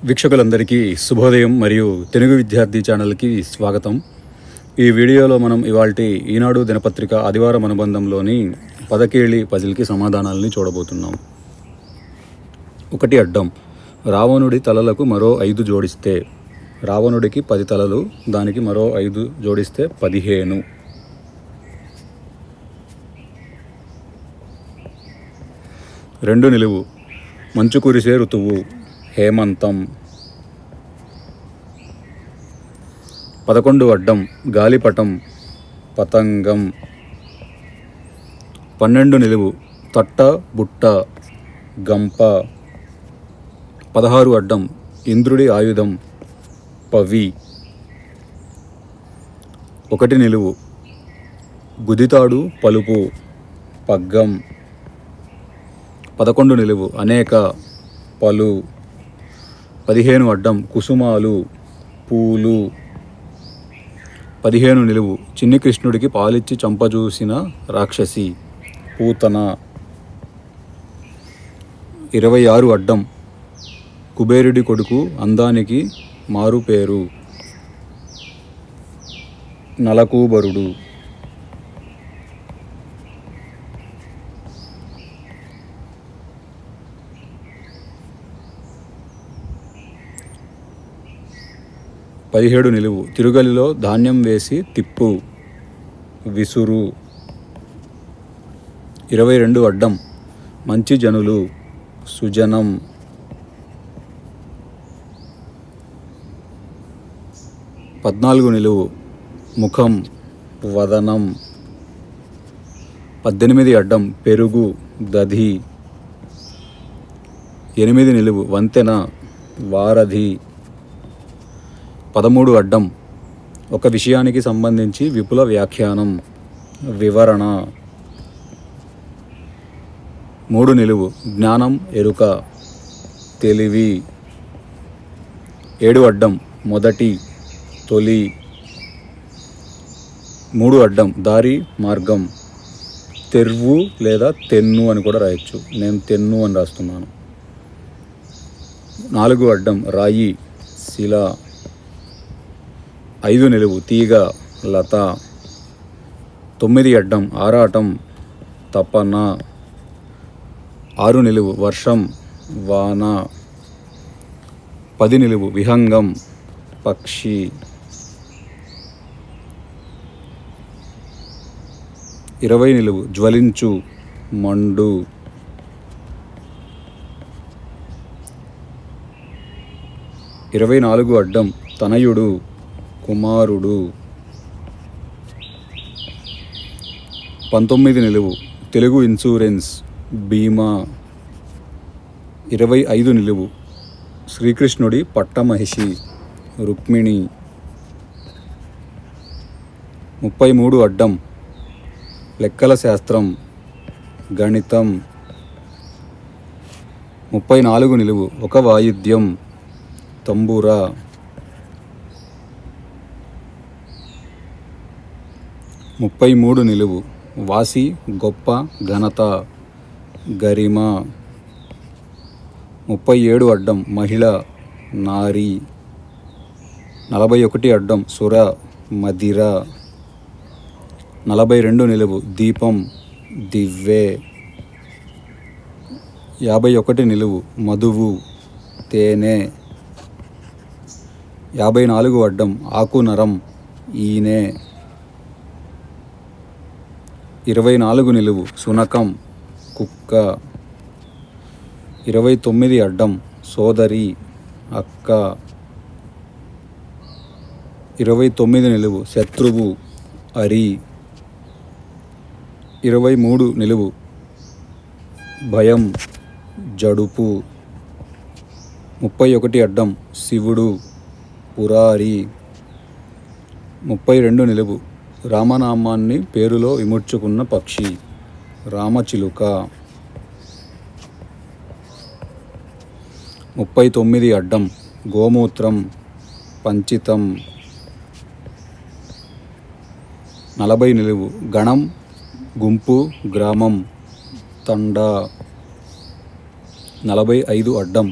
వీక్షకులందరికీ శుభోదయం మరియు తెలుగు విద్యార్థి ఛానల్కి స్వాగతం. ఈ వీడియోలో మనం ఇవాల్టి ఈనాడు దినపత్రిక ఆదివారం అనుబంధంలోని పదకేళి పజిల్కి సమాధానాలని చూడబోతున్నాం. 1 అడ్డం. రావణుడి తలలకు మరో 5 జోడిస్తే, రావణుడికి 10 తలలు, దానికి మరో 5 జోడిస్తే 15. 2 నిలువు. మంచు కురిసే ఋతువు, హేమంతం. 11 అడ్డం. గాలిపటం, పతంగం. 12 నిలువు. తట్ట బుట్ట, గంప. 16 అడ్డం. ఇంద్రుడి ఆయుధం, పవి. 1 నిలువు. గుదితాడు పలుపు, పగ్గం. 11 నిలువు. అనేక, పలు. 15 అడ్డం. కుసుమాలు, పూలు. 15 నిలువు. చిన్ని కృష్ణుడికి పాలిచ్చి చంపజూసిన రాక్షసి, పూతన. 26 అడ్డం. కుబేరుడి కొడుకు అందానికి మారుపేరు, నలకూబరుడు. 17 నిలువు. తిరుగలిలో ధాన్యం వేసి తిప్పు, విసురు. 22 అడ్డం. మంచి జనులు, సుజనం. 14 నిలువు. ముఖం, వదనం. 18 అడ్డం. పెరుగు, దధి. 8 నిలువు. వంతెన, వారధి. 13 అడ్డం. ఒక విషయానికి సంబంధించి విపుల వ్యాఖ్యానం, వివరణ. 3 నిలువు. జ్ఞానం, ఎరుక, తెలివి. 7 అడ్డం. మొదటి, తొలి. 3 అడ్డం. దారి, మార్గం. తెర్వు లేదా తెన్ను అని కూడా రాయొచ్చు, నేను తెన్ను అని రాస్తున్నాను. 4 అడ్డం. రాయి, శిల. 5 నిలువు. తీగ, లత. 9 అడ్డం. ఆరాటం, తపన. 6 నిలువు. వర్షం, వాన. 10 నిలువు. విహంగం, పక్షి. 20 నిలువు. జ్వలించు, మండు. 24 అడ్డం. తనయుడు, కుమారుడు. 19 నిలువు. తెలుగు ఇన్సూరెన్స్, బీమా. 25 నిలువు. శ్రీకృష్ణుడి పట్టమహిషి, రుక్మిణి. 33 అడ్డం. లెక్కల శాస్త్రం, గణితం. 34 నిలువు. ఒక వాయిద్యం, తంబురా. 33 నిలువు. వాసి, గొప్ప, ఘనత, గరిమ. 37 అడ్డం. మహిళ, నారి. 41 అడ్డం. సుర, మదిర. 42 నిలువు. దీపం, దివ్వె. 51 నిలువు. మధువు, తేనె. 54 అడ్డం. ఆకు నరం, ఈనె. 24 నిలువు. శునకం, కుక్క. 29 అడ్డం. సోదరి, అక్క. 29 నిలువు. శత్రువు, అరి. 23 నిలువు. భయం, జడుపు. 31 అడ్డం. శివుడు, పురారి. 32 నిలువు. రామనామాన్ని పేరులో ఇముడ్చుకున్న పక్షి, రామచిలుక. 39 అడ్డం. గోమూత్రం, పంచితం. 40 నిలువు. గణం, గుంపు, గ్రామం, తండా. 45 అడ్డం.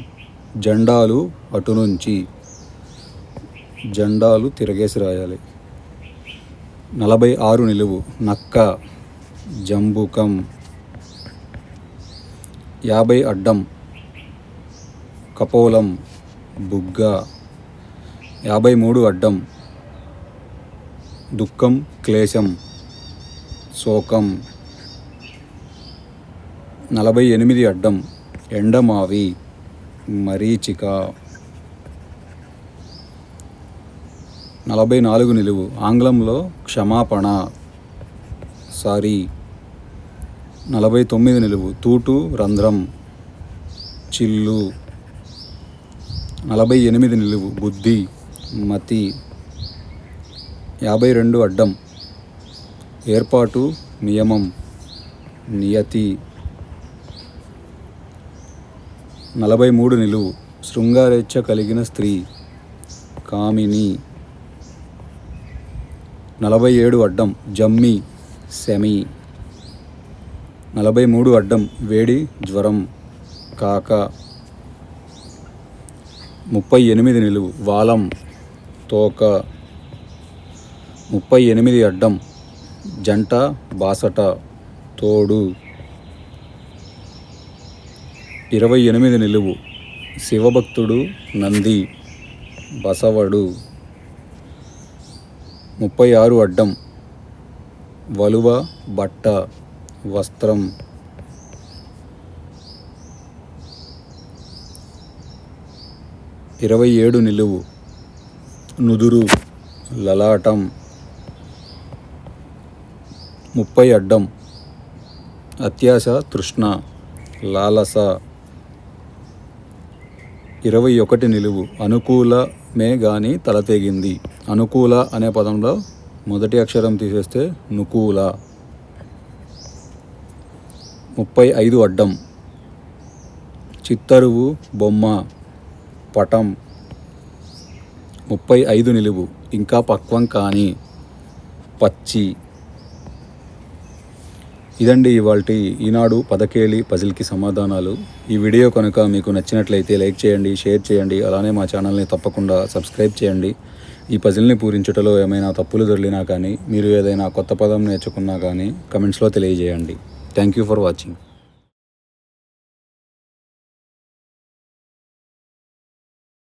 జెండాలు అటు నుంచి, జెండాలు తిరగేసి రాయాలి. 46 నిలువు, నక్క, జంబుకం. 50 అడ్డం, కపోలం, బుగ్గ. 53 అడ్డం, దుఃఖం, క్లేశం, శోకం. 48 అడ్డం, ఎండమావి, మరీచిక. 44 నిలువు, ఆంగ్లంలో క్షమాపణ, సారీ. 49 నిలువు, తూటు, రంధ్రం, చిల్లు. 48 నిలువు, బుద్ధి, మతి. 52 అడ్డం, ఏర్పాటు, నియమం, నియతి. 43 నిలువు, శృంగారేచ్ఛ కలిగిన స్త్రీ, కామిని. 47 అడ్డం, జమ్మి, శమి. 43 అడ్డం, వేడి, జ్వరం, కాక. 38 నిలువు, వాలం, తోక. 38 అడ్డం, జంట, బాసట, తోడు. 28 నిలువు, శివభక్తుడు, నంది, బసవడు. 36 అడ్డం, వలువ, బట్ట, వస్త్రం. 27 నిలువు, నుదురు, లలాటం. 30 అడ్డం, అత్యాశ, తృష్ణ, లాలస. 21 నిలువు, అనుకూలమే గాని తల తెగింది. అనుకూల అనే పదంలో మొదటి అక్షరం తీసేస్తే నుకూల. 35 అడ్డం, చిత్తరువు, బొమ్మ, పటం. 35 నిలువు, ఇంకా పక్వం కాని, పచ్చి. ఇదండి ఇవాల్టి ఈనాడు పదకేళి పజిల్కి సమాధానాలు. ఈ వీడియో కనుక మీకు నచ్చినట్లయితే లైక్ చేయండి, షేర్ చేయండి. అలానే మా ఛానల్ని తప్పకుండా సబ్స్క్రైబ్ చేయండి. ఈ పజిల్ని పూరించుటలో ఏమైనా తప్పులు దొర్లినా కానీ, మీరు ఏదైనా కొత్త పదం నేర్చుకున్నా కానీ కమెంట్స్లో తెలియజేయండి. Thank you for watching.